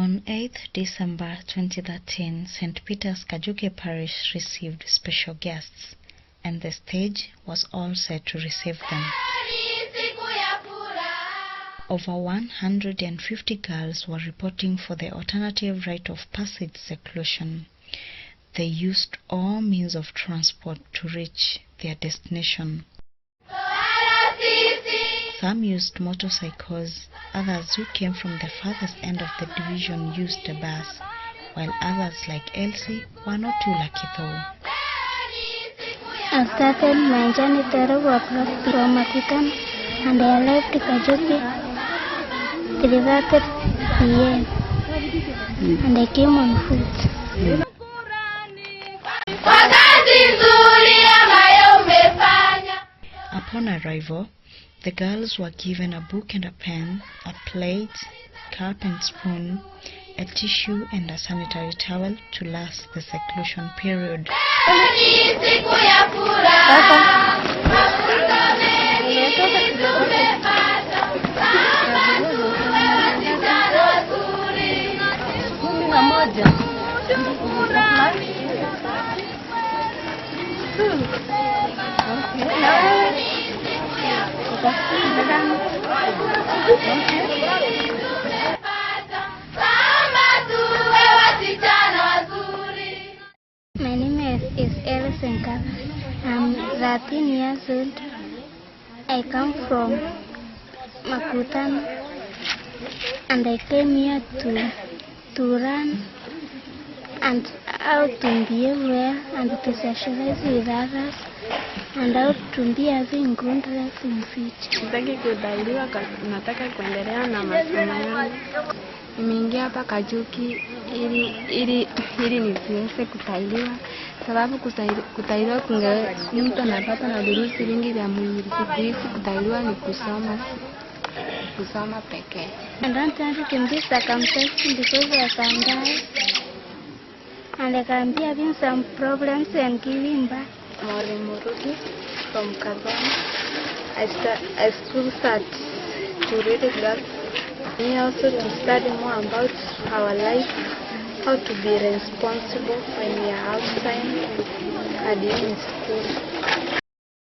On 8th December 2013, St Peters Kajuki parish received special guests, and the stage was all set to receive them. Over 150 girls were reporting for the alternative Rite of Passage seclusion. They used all means of transport to reach their destination. Some used motorcycles, others who came from the farthest end of the division used a bus, while others like Elsie were not too lucky though. I started my journey at 12 o'clock from Makutan, and I left Kajuki 3:30 p.m. and I came on foot. Upon arrival, the girls were given a book and a pen, a plate, cup and spoon, a tissue and a sanitary towel to last the seclusion period. My name is Elsie. I'm 13 years old. I come from Makutan, and I came here to run and how to behave well and to socialize with others and how to be having good life in future. Sitaki kudhaliwa, nataka kuendelea na masomo yangu. Nimeingia hapa Kajuki ili nisiweze kutahiriwa, sababu kutahiriwa mtu anapata na virusi vingi vya mwili. Siku hizi kutahiriwa ni kusoma pekee. I don't want to be circumcised because I can die, and I can be having some problems and giving back. Murugi from Kazan. I still start to read that. We also to study more about our life, how to be responsible when we are outside and in school.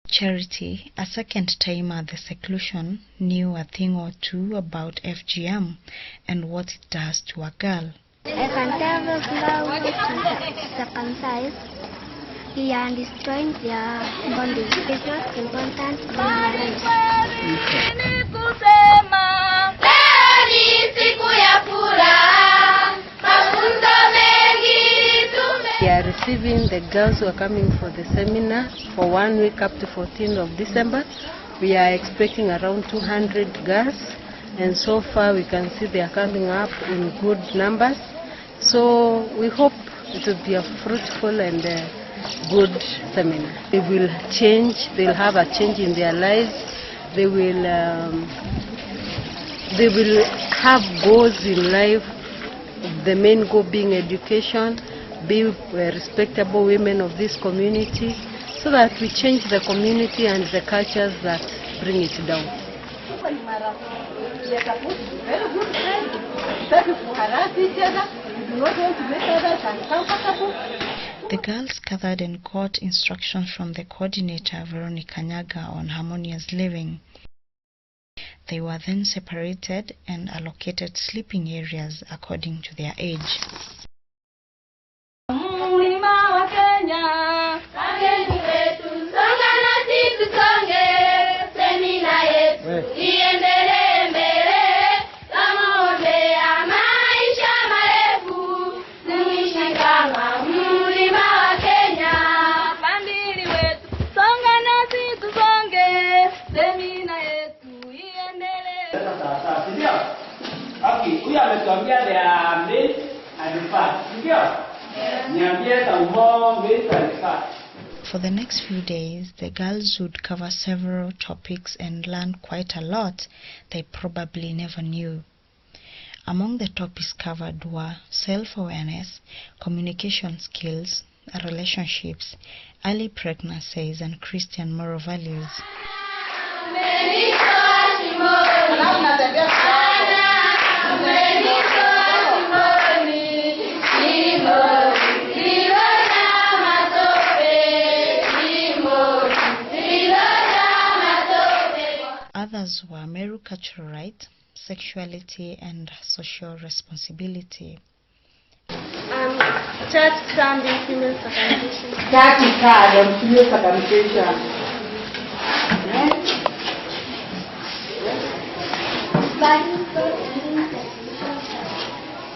Charity, a second timer at the seclusion, knew a thing or two about FGM and what it does to a girl. I can tell those girls to circumcise. We are destroying their bodies. It's not important in our lives. We are receiving the girls who are coming for the seminar for 1 week up to 14th of December. We are expecting around 200 girls, and so far we can see they are coming up in good numbers. So we hope it will be a fruitful and good seminar. They will change, they'll have a change in their lives. They will have goals in life, the main goal being education, be respectable women of this community, so that we change the community and the cultures that bring it down. The girls gathered and got instructions from the coordinator, Veronica Nyaga, on harmonious living. They were then separated and allocated sleeping areas according to their age. For the next few days, the girls would cover several topics and learn quite a lot they probably never knew. Among the topics covered were self-awareness, communication skills, relationships, early pregnancies, and Christian moral values. sessions were Meru cultural rights, sexuality, and social responsibility. Church stand in female circumcision. Church card on female circumcision.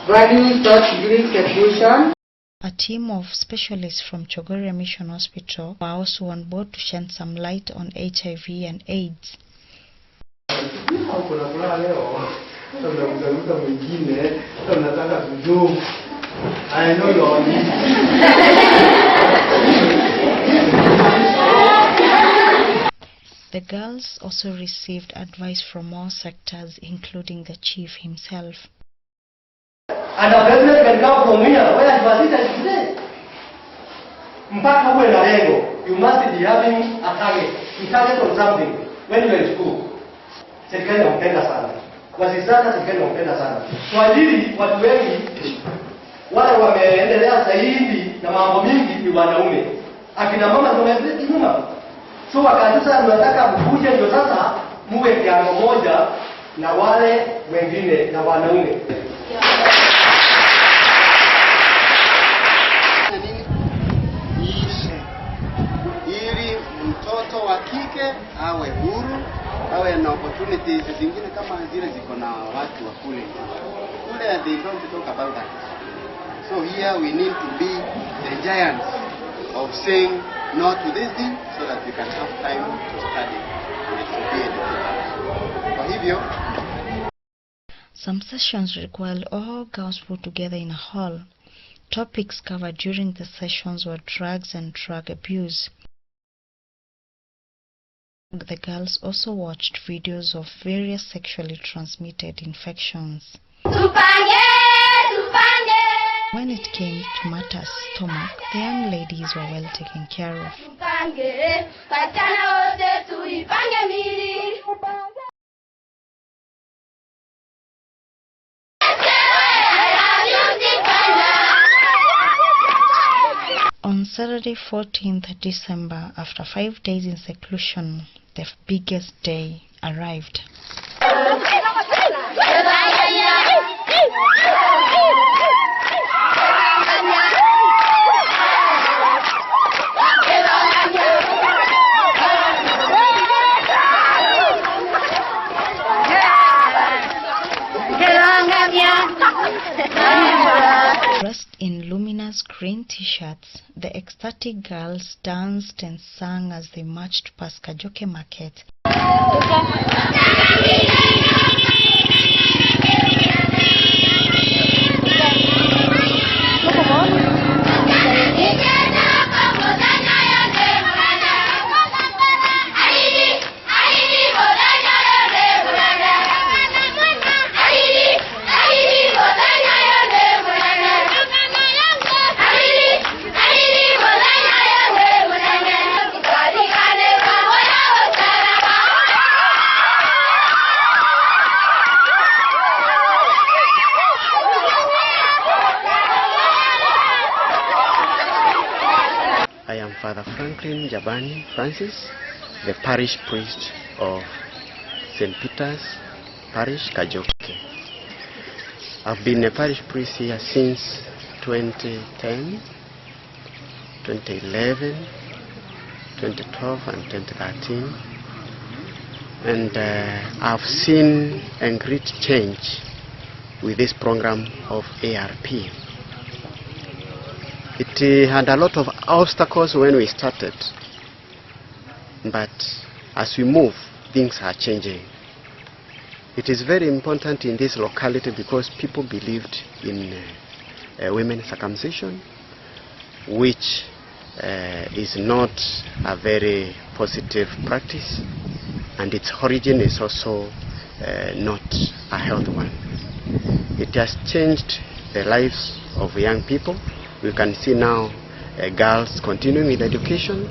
Values taught during seclusion. A team of specialists from Chogoria Mission Hospital were also on board to shed some light on HIV and AIDS. I know you're The girls also received advice from all sectors, including the chief himself. And a president can come from here, where Advasita is today. Mpaka uwe na lengo, you must be having a target. You target on something when you are in school. Serikali inampenda sana. Wazizana serikali inampenda sana. Kwa ajili watu wengi wale wameendelea zaidi na mambo mingi ni wanaume. Akina mama tumezidi nyuma. So wakati sasa tunataka mkuje ndio sasa muwe kiango moja na wale wengine na wanaume. Ili mtoto wa kike awe huru, awe na opportunities zingine kama zile ziko na watu wa kule. Kule they don't talk about that. So here we need to be the giants of saying no to this thing so that we can have time to study and to be educated. Kwa hivyo, some sessions required all girls put together in a hall. Topics covered during the sessions were drugs and drug abuse. The girls also watched videos of various sexually transmitted infections. When it came to Martha's stomach, the young ladies were well taken care of. On Saturday 14th December, after 5 days in seclusion, the biggest day arrived. Dressed in luminous green t-shirts, the ecstatic girls danced and sang as they marched past Kajuki market. I am Father Franklin Jabani Francis, the parish priest of St Peters Parish Kajuki. I've been a parish priest here since 2010, 2011, 2012 and 2013. And I've seen a great change with this program of ARP. It had a lot of obstacles when we started, but as we move, things are changing. It is very important in this locality because people believed in women circumcision, which is not a very positive practice, and its origin is also not a healthy one. It has changed the lives of young people. We can see now girls continuing with education,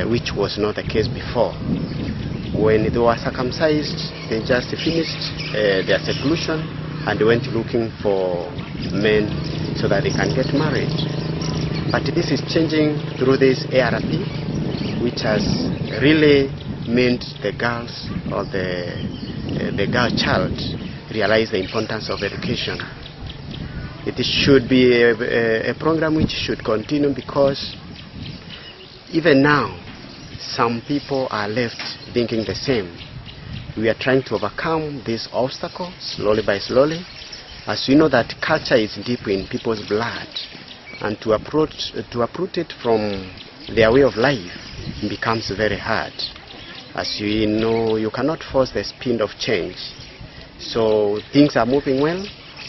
which was not the case before. When they were circumcised, they just finished their seclusion and went looking for men so that they can get married. But this is changing through this ARP, which has really meant the girls or the girl child realize the importance of education. It should be a program which should continue, because even now some people are left thinking the same. We are trying to overcome this obstacle slowly by slowly, as we know that culture is deep in people's blood, and to uproot it from their way of life becomes very hard. As you know, you cannot force the speed of change. So things are moving well,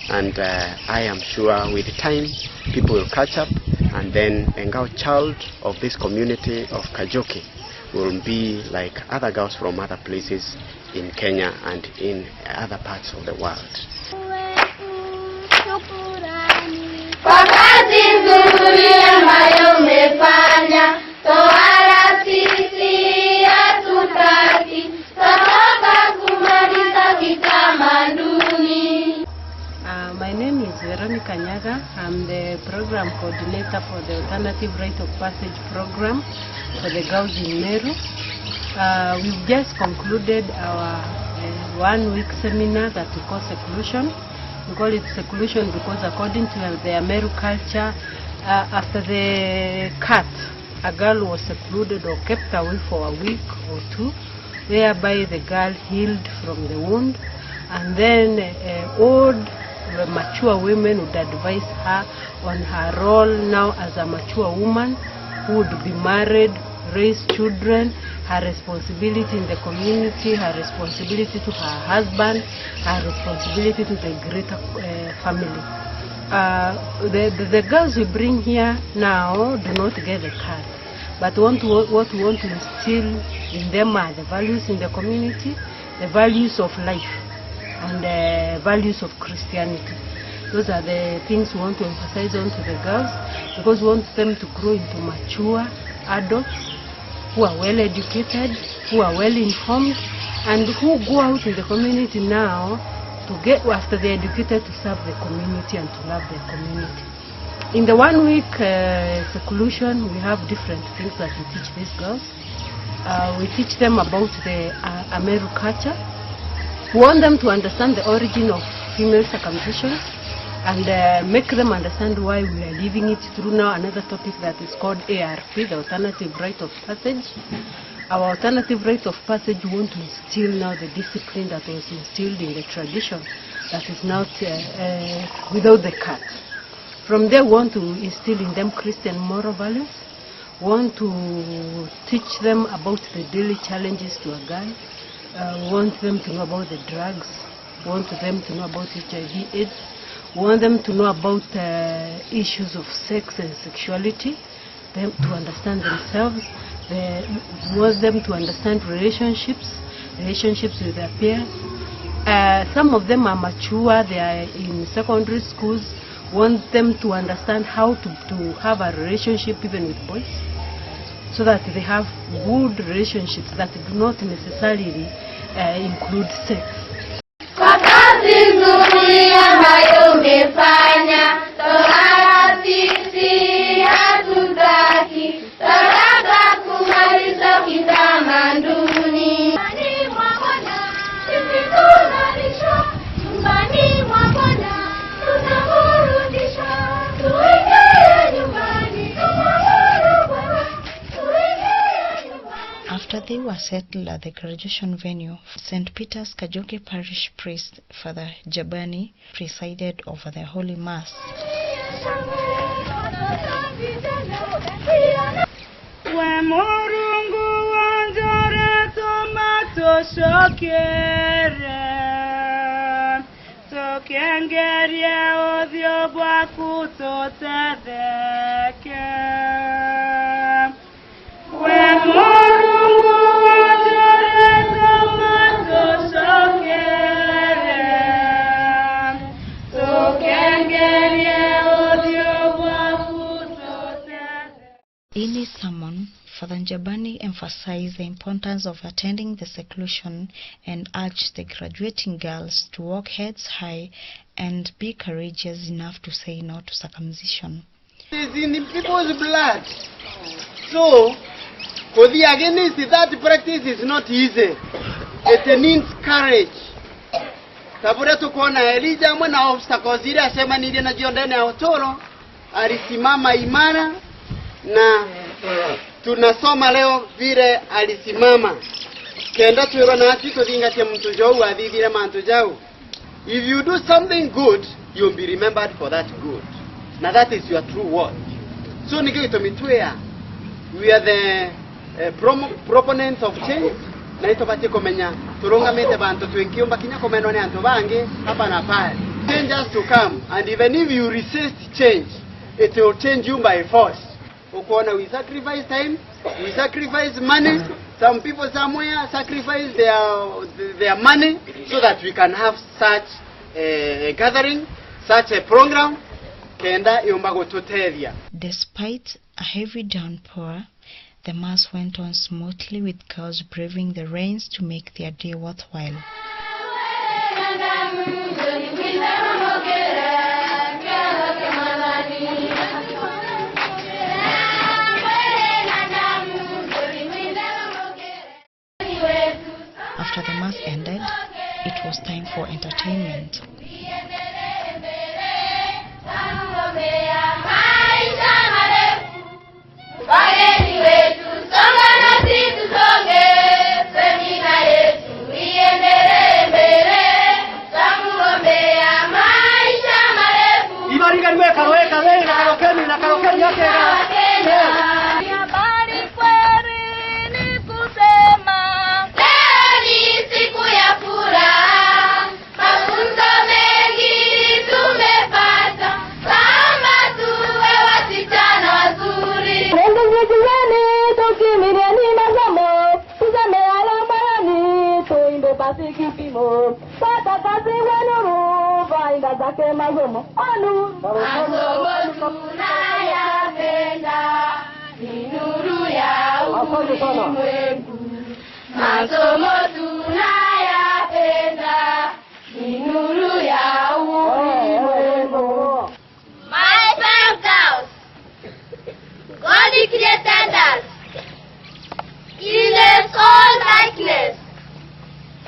and I am sure with time people will catch up, and then a girl child of this community of Kajuki will be like other girls from other places in Kenya and in other parts of the world. Kwa kazi nzuri ambayo umefanya, tohara sisi hatutaki, tunataka kumaliza kitamaduni. My name is Veronica Nyaga. I'm the program coordinator for the Alternative Rite of Passage program for the girls in Meru. We've just concluded our 1-week seminar that we call seclusion. We call it seclusion because according to the Meru culture, after the cut, a girl was secluded or kept away for a week or two, whereby the girl healed from the wound, and then old mature women would advise her on her role now as a mature woman who would be married, raise children, her responsibility in the community, her responsibility to her husband, her responsibility to the greater family. The girls we bring here now do not get the card, but what we want to instill in them are the values in the community, the values of life, and the values of Christianity. Those are the things we want to emphasize on to the girls, because we want them to grow into mature adults who are well educated, who are well informed, and who go out in the community now to get, after they're educated, to serve the community and to love their community. In the 1-week seclusion, we have different things that we teach these girls. We teach them about the Meru culture. We want them to understand the origin of female circumcision, and make them understand why we are living it through now another topic that is called ARP, the Alternative Rite of Passage. Our Alternative Rite of Passage, we want to instill now the discipline that was instilled in the tradition that is now without the cut. From there, we want to instill in them Christian moral values. We want to teach them about the daily challenges to a girl. We want them to know about the drugs. We want them to know about HIV/AIDS. We want them to know about issues of sex and sexuality, them to understand themselves. We want them to understand relationships with their peers. Some of them are mature, they are in secondary schools. We want them to understand how to have a relationship even with boys, so that they have good relationships that do not necessarily include sex. Kwa kazi nzuri ambayo umefanya, tohara sisi hatutaki, tunataka kumaliza kitamaduni. Nyumbani mwa Bwana sisi tunalishwa, nyumbani mwa Bwana tunaburudishwa, tuingie nyumbani kumwabudu Bwana, tuingie nyumbani. After they were settled at the graduation venue, St Peters Kajuki parish priest Father Jabani presided over the Holy Mass. In his sermon, Father Jabani emphasized the importance of attending the seclusion and urged the graduating girls to walk heads high and be courageous enough to say no to circumcision. It is in the people's blood. So, For the against that practice is not easy. It needs courage. Tabura tukuona Elijah mwana obstacles ile asema nile na jiondani ya otoro alisimama imara, na tunasoma leo vile alisimama. Kenda tuiro na atito dingatia mtu jau adhidire mantu jau. If you do something good, you'll be remembered for that good. Now that is your true word. So nigito mitwea. We are the proponents of change. Na ito pati komenya turonga mete bantu twenkiomba kinya komeno ne antu bange hapa na pale. Change has to come, and even if you resist change, it will change you by force. Ukuona, we sacrifice time, we sacrifice money. Some people somewhere sacrifice their money so that we can have such a gathering, such a program. Kenda yombago totelia. Despite a heavy downpour, the mass went on smoothly, with girls braving the rains to make their day worthwhile. After the mass ended, it was time for entertainment.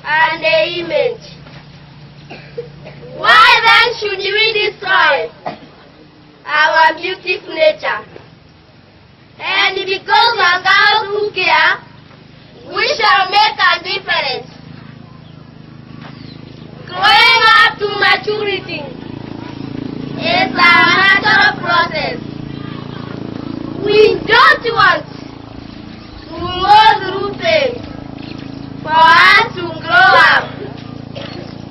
And the image. Why then should we destroy our beautiful nature? And because we are girls who care, we shall make a difference. Growing up to maturity is a natural process. We don't want to go through pain for us to grow up.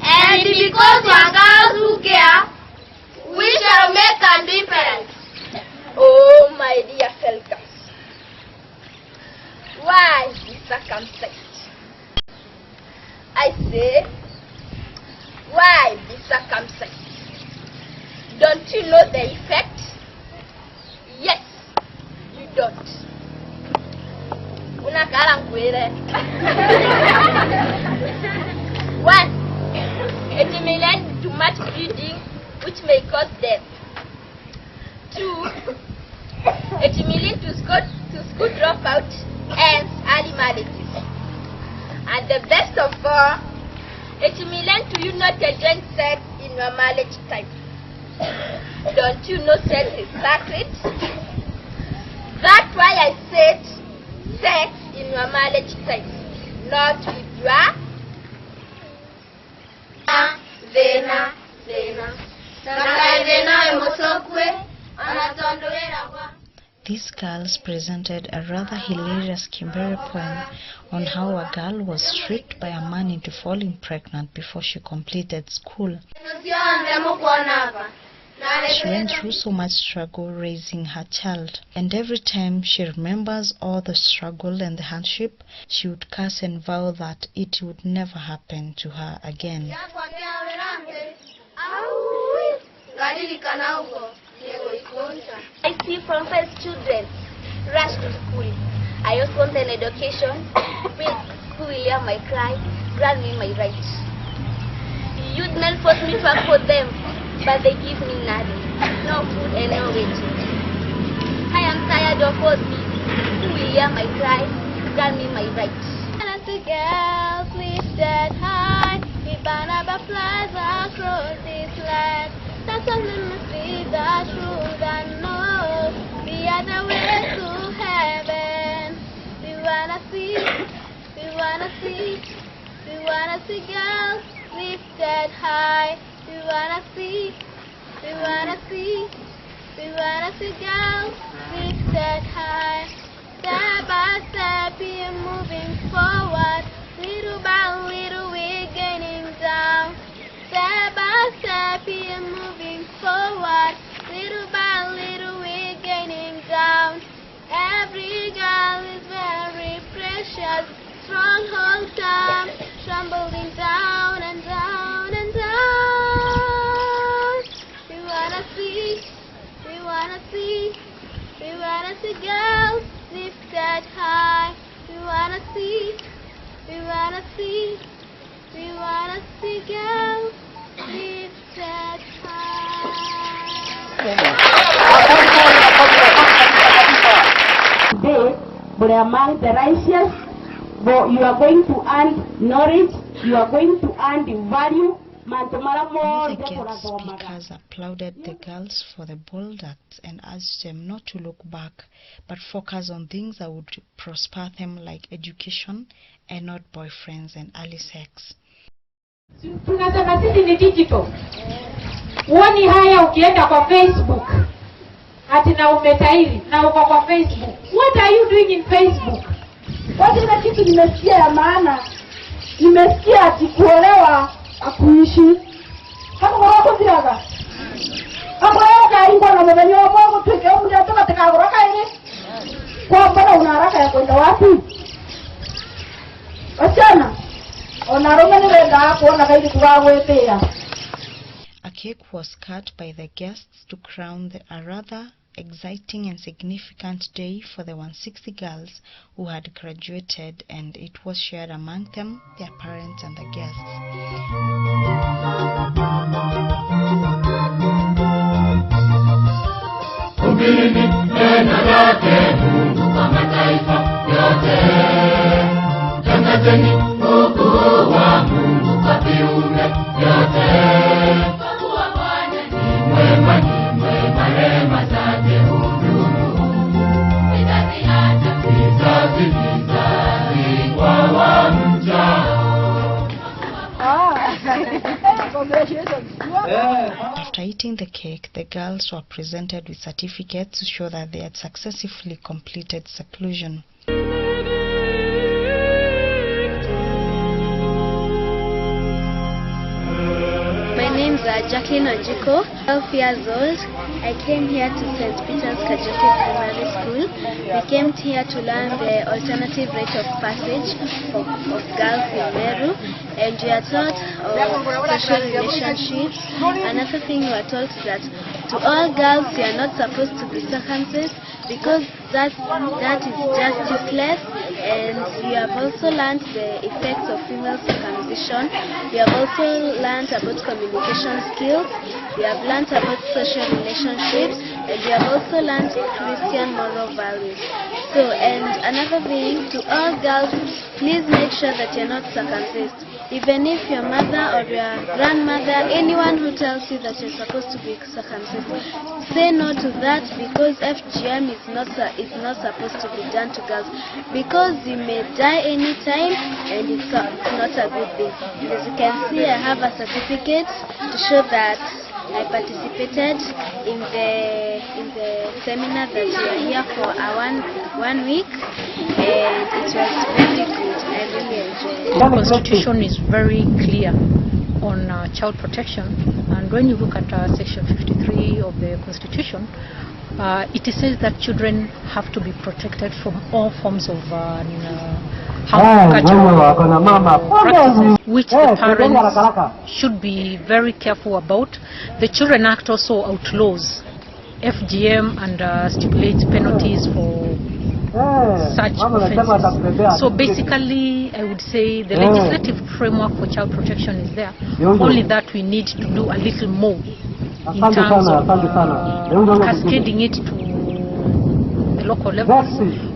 And because we are girls who care, we shall make a difference. Oh, my dear Felkas, why be circumcised? I say, why be circumcised? Don't you know the effect? Yes, you don't. One, it may lead to much bleeding, which may cause death. Two, it may lead to school dropout and early marriages. And the best of all, it may lead to you not enjoying sex in your marriage time. Don't you know sex is sacred? That's why I said sex in your marriage time, not with your These girls presented a rather hilarious Kimberi poem on how a girl was tricked by a man into falling pregnant before she completed school. She went through so much struggle raising her child, and every time she remembers all the struggle and the hardship, she would curse and vow that it would never happen to her again. I see from first children rush to school. I also want an education who will hear my cry, grant me my rights. You would not force me to work for them, but they give me nothing, no food and no wages. I am tired of all this. Who will hear my cry, grant me my right. And the girls lifted high, we burn up flags across this land. That's all we must be the truth and know the other way to heaven. We wanna see girls lifted high. We wanna see girls lifted high. Step by step, we're moving forward. Little by little, we're gaining down. Step by step, we're moving forward. Little by little, we're gaining down. Every girl is very precious. Stronghold time, trembling down and down and down. We wanna see girls lifted high. We wanna see girls lifted high. Today, but among the righteous, but you are going to earn knowledge, you are going to earn the value. The guest speakers applauded the girls for the bold acts and urged them not to look back, but focus on things that would prosper them, like education and not boyfriends and early sex. Tunasema sisi ni digital. Uoni haya ukienda kwa Facebook. Ati na umetairi na uko kwa Facebook. What are you doing in Facebook? Watu na kitu nimesikia ya maana. Nimesikia ati kuolewa akuishi. Hapo wako ziraga. Hapo yaka ingo na mwenye wako tuke mtu atoka tekagoroka ile. Kwa bora una haraka ya kwenda wapi? Wachana. A cake was cut by the guests to crown a rather exciting and significant day for the 160 girls who had graduated, and it was shared among them, their parents and the guests. After eating the cake, the girls were presented with certificates to show that they had successfully completed seclusion. My name is Jacqueline Ojiko, 12 years old. I came here to St Peters Kajuki Primary School. We came here to learn the alternative Rite of Passage of girls in Meru, and we are taught of social relationships. Another thing we are taught is that to all girls you are not supposed to be circumcised, because that is just useless. And we have also learned the effects of female circumcision. We have also learned about communication skills. We have learned about social relationships, and we have also learned Christian moral values. So, and another thing, to all girls, please make sure that you're not circumcised. Even if your mother or your grandmother, anyone who tells you that you're supposed to be circumcised, say no to that, because FGM is not supposed to be done to girls, because you may die anytime and it's not a good thing. As you can see, I have a certificate to show that I participated in the seminar that we are here for one week, and it was very good. I really enjoyed it. The Constitution is very clear on child protection, and when you look at section 53 of the Constitution, it says that children have to be protected from all forms of harmful practices, which the parents should be very careful about. The Children Act also outlaws FGM and stipulates penalties for such offenses. So basically, I would say the legislative framework for child protection is there, only that we need to do a little more in terms of cascading it to the local levels,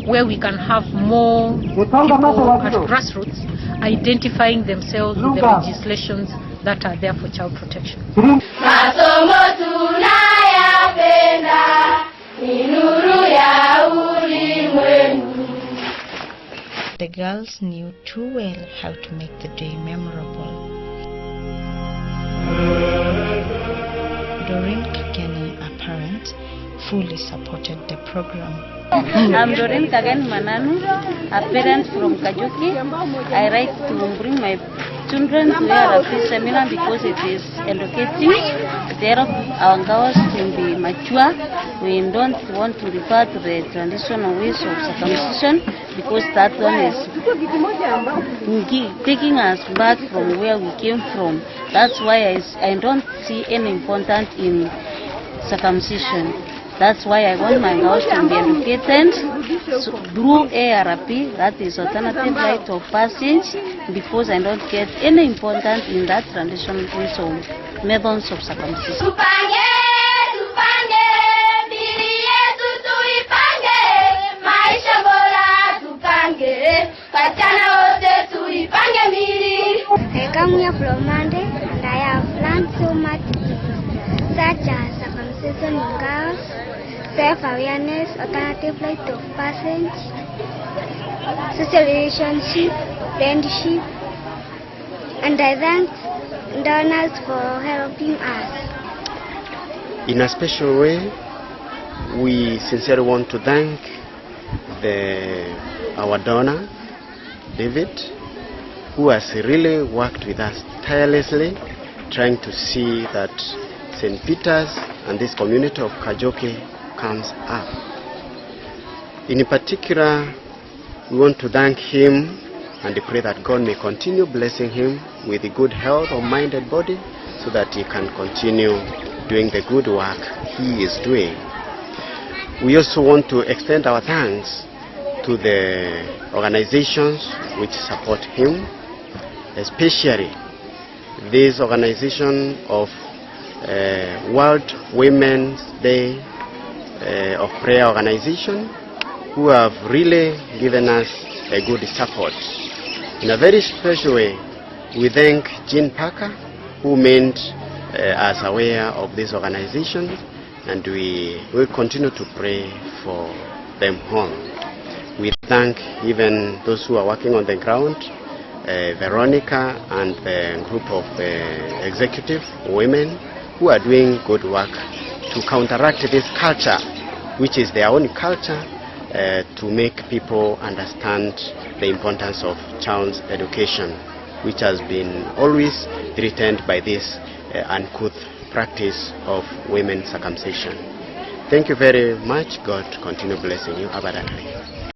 where we can have more people at grassroots identifying themselves with the legislations that are there for child protection. Masomo tunayapenda ni nuru ya ulimwengu. The girls knew too well how to make the day memorable. Doreen Kageni, a parent, fully supported the program. I'm Doreen Kageni Mananu, a parent from Kajuki. I like to bring my children to the seminar because it is educating. They help our girls to be mature. We don't want to refer to the traditional ways of circumcision because that one is taking us back from where we came from. That's why I don't see any importance in circumcision. That's why I want my girls to be educated through ARP, that is alternative Rite of Passage, because I don't get any importance in that traditional ways of methods of circumcision. I come here from Monday and I have learned so much, such as circumcision in girls, self-awareness, alternative Rite of Passage, social relationship, friendship, and I thank donors for helping us. In a special way, we sincerely want to thank our donor, David, who has really worked with us tirelessly, trying to see that St. Peter's and this community of Kajuki comes up. In particular, we want to thank him and pray that God may continue blessing him with a good health of mind and body so that he can continue doing the good work he is doing. We also want to extend our thanks to the organizations which support him, especially this organization of World Women's Day of Prayer Organization, who have really given us a good support. In a very special way, we thank Jean Parker, who made us aware of this organization, and we will continue to pray for them home. We thank even those who are working on the ground, Veronica and the group of executive women who are doing good work to counteract this culture, which is their own culture, to make people understand the importance of child's education, which has been always threatened by this uncouth practice of women's circumcision. Thank you very much. God continue blessing you abundantly.